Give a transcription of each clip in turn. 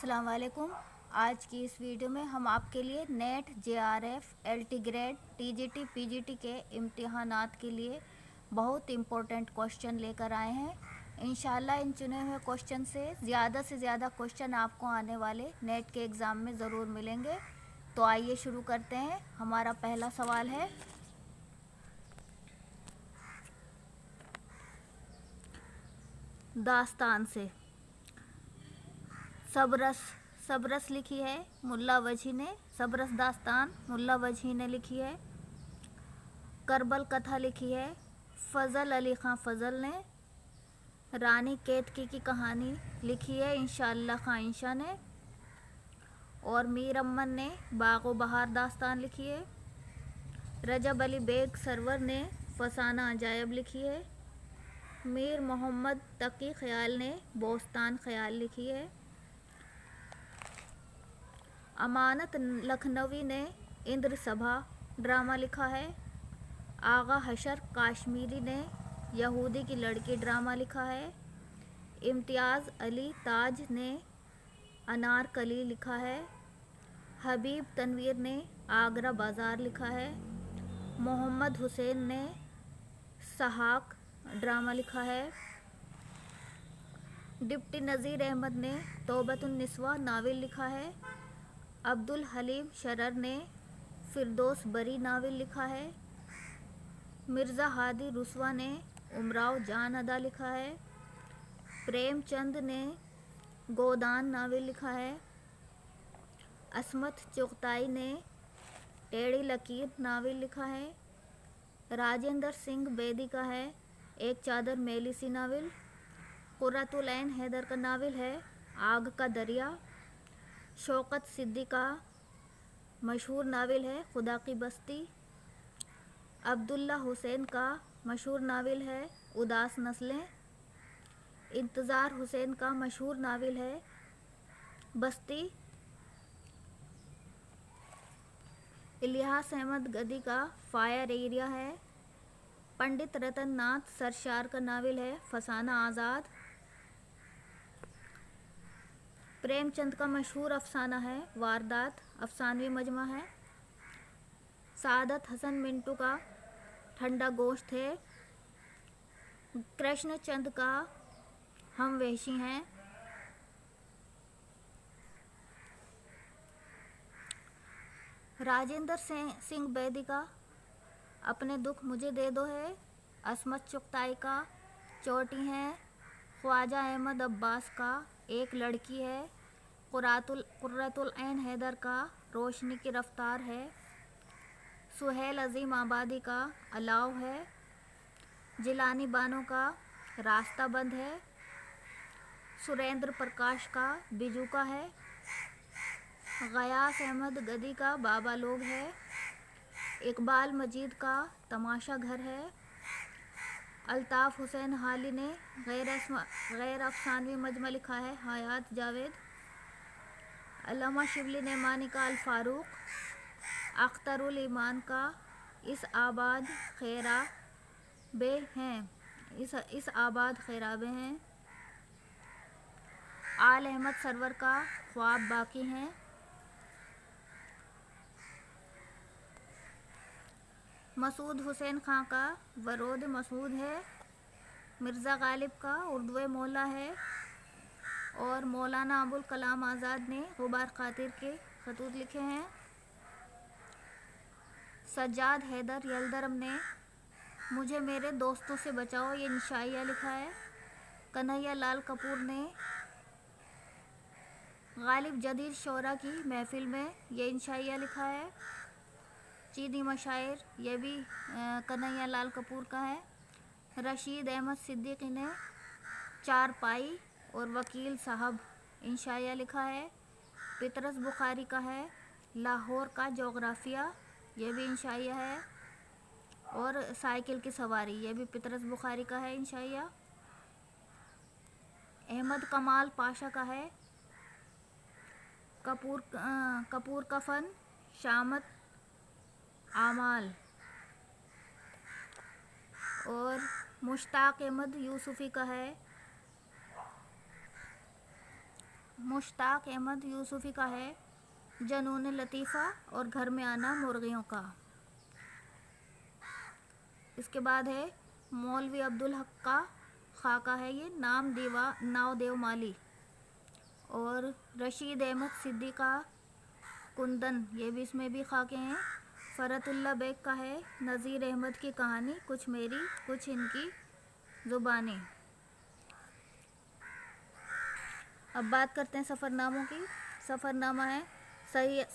السلام علیکم۔ آج کی اس ویڈیو میں ہم آپ کے لیے NET JRF LT grade TGT PGT کے امتحانات کے لیے بہت امپورٹنٹ کوشچن لے کر آئے ہیں۔ انشاءاللہ ان چنے ہوئے کوشچن سے زیادہ کوشچن آپ کو آنے والے نیٹ کے ایگزام میں ضرور ملیں گے۔ تو آئیے شروع کرتے ہیں۔ ہمارا پہلا سوال ہے، داستان سے سبرس لکھی ہے ملا وجھی نے، سبرس داستان ملا وجھی نے لکھی ہے۔ کربل کتھا لکھی ہے فضل علی خان فضل نے۔ رانی کیتکی کی کہانی لکھی ہے انشاءاللہ خان انشا نے۔ اور میر امن نے باغ و بہار داستان لکھی ہے۔ رجب علی بیگ سرور نے فسانہ عجائب لکھی ہے۔ میر محمد تقی خیال نے بوستان خیال لکھی ہے۔ امانت لکھنوی نے اندر سبھا ڈرامہ لکھا ہے۔ آغا حشر کاشمیری نے یہودی کی لڑکی ڈرامہ لکھا ہے۔ امتیاز علی تاج نے انارکلی لکھا ہے۔ حبیب تنویر نے آگرہ بازار لکھا ہے۔ محمد حسین نے سحاق ڈرامہ لکھا ہے۔ ڈپٹی نذیر احمد نے توبۃ النسواء ناول لکھا ہے۔ عبدالحلیم شرر نے فردوس بری ناول لکھا ہے۔ مرزا ہادی رسوا نے امراؤ جان ادا لکھا ہے۔ پریم چند نے گودان ناول لکھا ہے۔ عصمت چغتائی نے ٹیڑھی لکیر ناول لکھا ہے۔ راجندر سنگھ بیدی کا ہے ایک چادر میلی سی ناول۔ قرۃ العین حیدر کا ناول ہے آگ کا دریا۔ شوکت صدیقی کا مشہور ناول ہے خدا کی بستی۔ عبداللہ حسین کا مشہور ناول ہے اداس نسلیں۔ انتظار حسین کا مشہور ناول ہے بستی۔ الیاس احمد گدی کا فائر ایریا ہے۔ پنڈت رتن ناتھ سرشار کا ناول ہے فسانہ آزاد۔ پریم چند کا مشہور افسانہ ہے واردات افسانوی مجموعہ ہے۔ سعادت حسن منٹو کا ٹھنڈا گوشت ہے۔ کرشن چند کا ہم وحشی ہیں۔ راجندر سنگھ بیدی کا اپنے دکھ مجھے دے دو ہے۔ عصمت چغتائی کا چوٹی ہیں۔ خواجہ احمد عباس کا ایک لڑکی ہے۔ قرۃ العین حیدر کا روشنی کی رفتار ہے۔ سہیل عظیم آبادی کا الاؤ ہے۔ جیلانی بانو کا راستہ بند ہے۔ سریندر پرکاش کا بیجوکا ہے۔ غیاث احمد گدی کا بابا لوگ ہے۔ اقبال مجید کا تماشا گھر ہے۔ الطاف حسین حالی نے غیر افسانوی مجموعہ لکھا ہے حیات جاوید۔ علامہ شبلی نعمانی کا الفاروق۔ اختر الایمان کا اس آباد خیرابے ہیں۔ آل احمد سرور کا خواب باقی ہیں۔ مسعود حسین خان کا ورود مسعود ہے۔ مرزا غالب کا اردو مولا ہے۔ اور مولانا ابوالکلام آزاد نے غبار خاطر کے خطوط لکھے ہیں۔ سجاد حیدر یلدرم نے مجھے میرے دوستوں سے بچاؤ یہ انشائیہ لکھا ہے۔ کنہیا لال کپور نے غالب جدید شعراء کی محفل میں یہ انشائیہ لکھا ہے۔ چینی مشاعر یہ بھی کنہیا لال کپور کا ہے۔ رشید احمد صدیقی نے چارپائی اور وکیل صاحب انشائیہ لکھا ہے۔ پطرس بخاری کا ہے لاہور کا جغرافیہ یہ بھی انشائیہ ہے۔ اور سائیکل کی سواری یہ بھی پطرس بخاری کا ہے انشائیہ۔ احمد کمال پاشا کا ہے کپور کا فن شامت اعمال۔ اور مشتاق احمد یوسفی کا ہے مشتاق احمد یوسفی کا ہے جنون لطیفہ اور گھر میں آنا مرغیوں کا۔ اس کے بعد ہے مولوی عبدالحق کا خاکہ ہے یہ ناو دیو مالی، اور رشید احمد صدیقی کا کندن، یہ بھی اس میں بھی خاکے ہیں۔ فرت اللہ بیگ کا ہے نذیر احمد کی کہانی کچھ میری کچھ ان کی زبانی۔ اب بات کرتے ہیں سفر ناموں کی۔ سفر نامہ ہے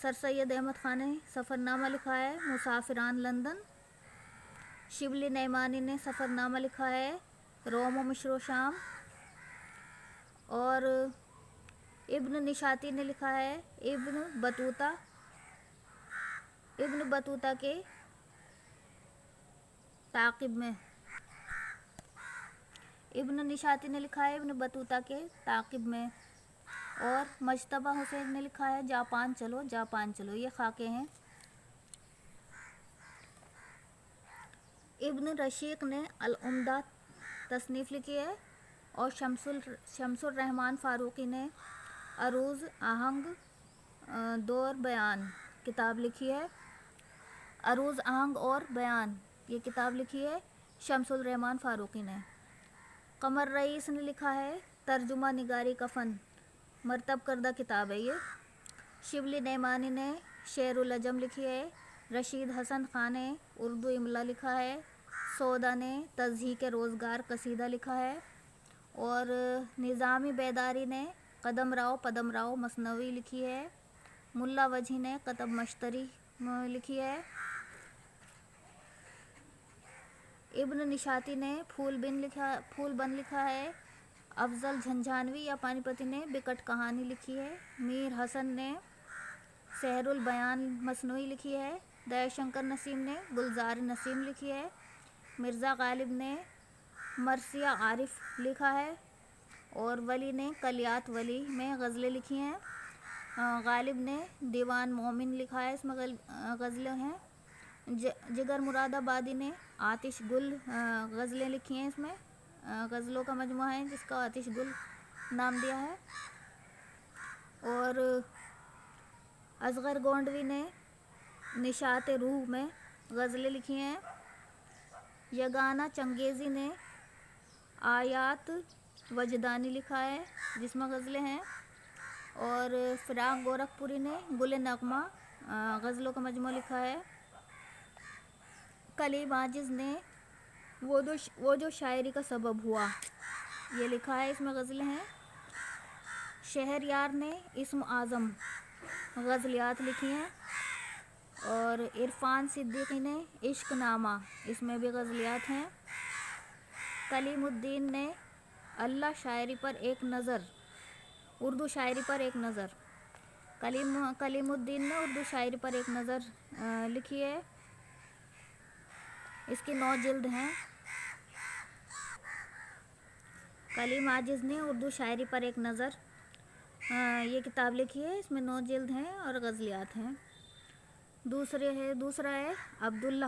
سر سید احمد خان نے سفر نامہ لکھا ہے مسافران لندن۔ شبلی نعمانی نے سفر نامہ لکھا ہے روم و مصر و شام، اور ابن نشاتی نے لکھا ہے ابن بطوطہ کے تعقیب میں۔ ابن نشاتی نے لکھا ہے ابن بطوطہ کے تعقیب میں، اور مجتبیٰ حسین نے لکھا ہے جاپان چلو جاپان چلو، یہ خاکے ہیں۔ ابن رشیق نے العمدہ تصنیف لکھی ہے، اور شمس الرحمن فاروقی نے عروض آہنگ دور بیان کتاب لکھی ہے۔ عروض آہنگ اور بیان یہ کتاب لکھی ہے شمس الرحمن فاروقی نے۔ قمر رئیس نے لکھا ہے ترجمہ نگاری کا فن، مرتب کردہ کتاب ہے یہ۔ شبلی نعمانی نے شعر العجم لکھی ہے۔ رشید حسن خان نے اردو املا لکھا ہے۔ سودا نے تضحیک روزگار قصیدہ لکھا ہے، اور نظامی بیداری نے قدم راؤ پدم راؤ مثنوی لکھی ہے۔ ملا وجہی نے کتب مشتری لکھی ہے۔ ابن نشاتی نے پھول بن لکھا ہے۔ افضل جھنجھانوی یا پانی پتی نے بکٹ کہانی لکھی ہے۔ میر حسن نے سحر البیان مثنوی لکھی ہے۔ دیا شنکر نسیم نے گلزار نسیم لکھی ہے۔ مرزا غالب نے مرثیہ عارف لکھا ہے، اور ولی نے کلیات ولی میں غزلیں لکھی ہیں۔ غالب نے دیوان مومن لکھا ہے، اس میں غزلیں ہیں۔ جگر مراد آبادی نے آتش گل غزلیں لکھی ہیں، اس میں غزلوں کا مجموعہ ہے جس کا آتش گل نام دیا ہے۔ اور اصغر گونڈوی نے نشاط روح میں غزلیں لکھی ہیں۔ یگانہ چنگیزی نے آیات وجدانی لکھا ہے جس میں غزلیں ہیں، اور فراق گورکھپوری نے گل نغمہ غزلوں کا مجموعہ لکھا ہے۔ کلیم عاجز نے وہ جو شاعری کا سبب ہوا یہ لکھا ہے، اس میں غزلیں ہیں۔ شہریار نے اسم اعظم غزلیات لکھی ہیں، اور عرفان صدیقی نے عشق نامہ، اس میں بھی غزلیات ہیں۔ کلیم الدین نے اللہ شاعری پر ایک نظر، اردو شاعری پر ایک نظر، کلیم الدین نے اردو شاعری پر ایک نظر لکھی ہے، اس کی 9 جلد ہیں۔ کلیم عاجز نے اردو شاعری پر ایک نظر یہ کتاب لکھی ہے، اس میں 9 جلد ہیں اور غزلیات ہیں۔ دوسرا ہے عبداللہ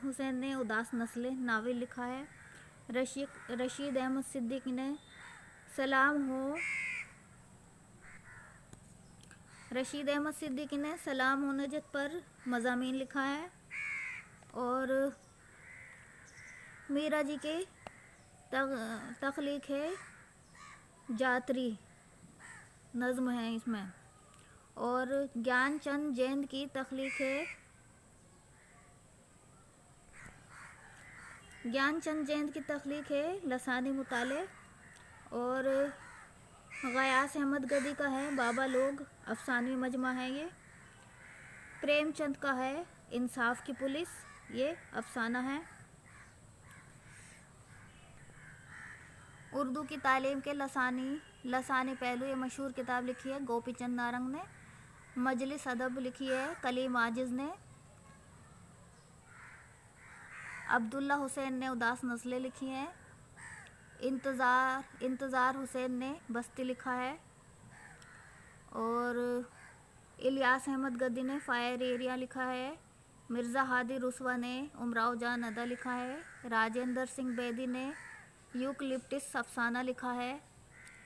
حسین نے اداس نسلیں ناول لکھا ہے۔ رشید احمد صدیقی نے سلام ہو نجات پر مضامین لکھا ہے، اور میرا جی کی تخلیق ہے جاتری نظم ہے اس میں، اور گیان چند جیند کی تخلیق ہے لسانی مطالعے، اور غیاث احمد گدی کا ہے بابا لوگ افسانوی مجموعہ ہے یہ۔ پریم چند کا ہے انصاف کی پولیس، یہ افسانہ ہے۔ اردو کی تعلیم کے لسانی پہلو یہ مشہور کتاب لکھی ہے گوپی چند نارنگ نے۔ مجلس ادب لکھی ہے کلیم عاجز نے۔ عبداللہ حسین نے اداس نسلیں لکھی ہیں۔ انتظار حسین نے بستی لکھا ہے، اور الیاس احمد گدی نے فائر ایریا لکھا ہے۔ مرزا ہادی رسوا نے امراؤ جان ادا لکھا ہے۔ راجندر سنگھ بیدی نے یوکلپٹس افسانہ لکھا ہے۔